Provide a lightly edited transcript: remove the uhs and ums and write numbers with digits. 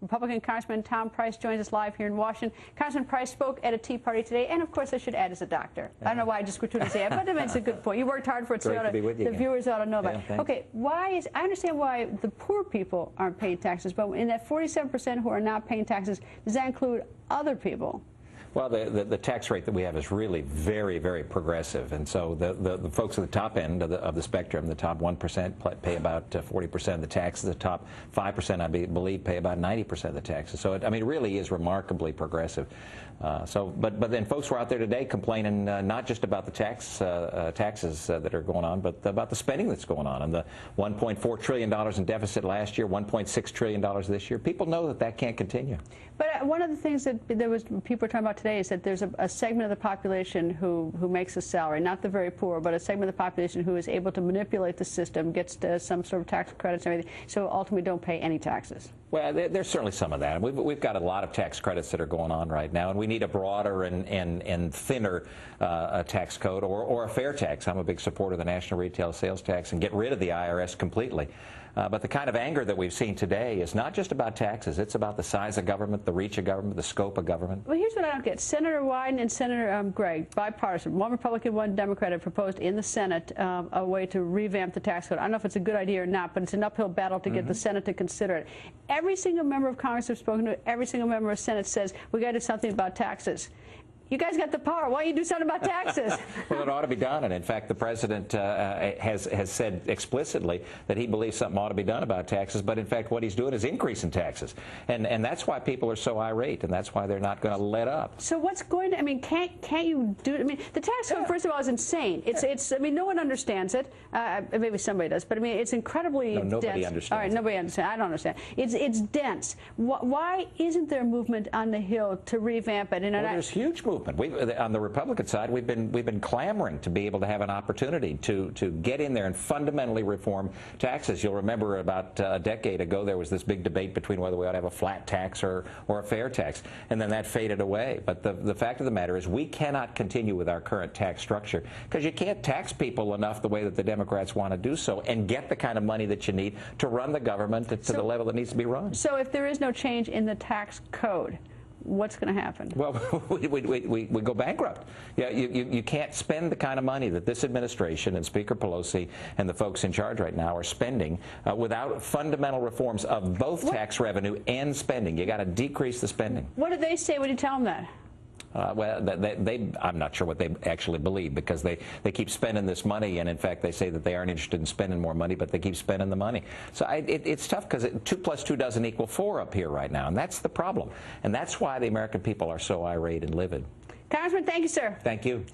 Republican Congressman Tom Price joins us live here in Washington. Congressman Price spoke at a Tea Party today, and of course I should add as a doctor. I don't know why I just gratuitously add, but it's a good point. You worked hard for it, so the viewers ought to know about it. Okay, I understand why the poor people aren't paying taxes, but in that 47% who are not paying taxes, does that include other people? Well, the tax rate that we have is really very, very progressive, and so the folks at the top end of the spectrum, the top 1% pay about 40% of the taxes. The top 5%, I believe, pay about 90% of the taxes. So it really is remarkably progressive. But then folks were out there today complaining not just about the taxes that are going on, but about the spending that's going on, and the $1.4 trillion in deficit last year, $1.6 trillion this year. People know that can't continue. But one of the things that people are talking about today is that there's a segment of the population who makes a salary, not the very poor, but a segment of the population who is able to manipulate the system, gets some sort of tax credits and everything, so ultimately don't pay any taxes. Well, there's certainly some of that. We've got a lot of tax credits that are going on right now, and we need a broader and thinner tax code or a fair tax. I'm a big supporter of the national retail sales tax and get rid of the IRS completely. But the kind of anger that we've seen today is not just about taxes. It's about the size of government, the reach of government, the scope of government. Well, here's what I don't get. Senator Wyden and Senator Gregg, bipartisan, one Republican, one Democrat, have proposed in the Senate a way to revamp the tax code. I don't know if it's a good idea or not, but it's an uphill battle to get the Senate to consider it. Every single member of Congress I've spoken to, every single member of the Senate says, we got to do something about taxes. You guys got the power. Why don't you do something about taxes? Well, it ought to be done. And in fact, the president has said explicitly that he believes something ought to be done about taxes. But in fact, what he's doing is increasing taxes. And that's why people are so irate. And that's why they're not going to let up. So what's going to, I mean, can't you do, I mean, the tax code, first of all, is insane. It's I mean, no one understands it. Maybe somebody does. But I mean, it's incredibly dense. Nobody understands. All right, nobody understands. I don't understand. It's dense. Why isn't there movement on the Hill to revamp it? And well, there's huge movement. On the Republican side, we've been clamoring to be able to have an opportunity to get in there and fundamentally reform taxes. You'll remember about a decade ago there was this big debate between whether we ought to have a flat tax or a fair tax, and then that faded away. But the fact of the matter is we cannot continue with our current tax structure because you can't tax people enough the way that the Democrats want to do so and get the kind of money that you need to run the government to the level that needs to be run. So if there is no change in the tax code, what's going to happen? Well, we go bankrupt. Yeah, you can't spend the kind of money that this administration and Speaker Pelosi and the folks in charge right now are spending without fundamental reforms of both tax revenue and spending. You got to decrease the spending. What do they say when you tell them that? Well, I'm not sure what they actually believe because they keep spending this money, and in fact they say that they aren't interested in spending more money, but they keep spending the money. So it's tough because 2 + 2 doesn't equal 4 up here right now, and that's the problem. And that's why the American people are so irate and livid. Congressman, thank you, sir. Thank you.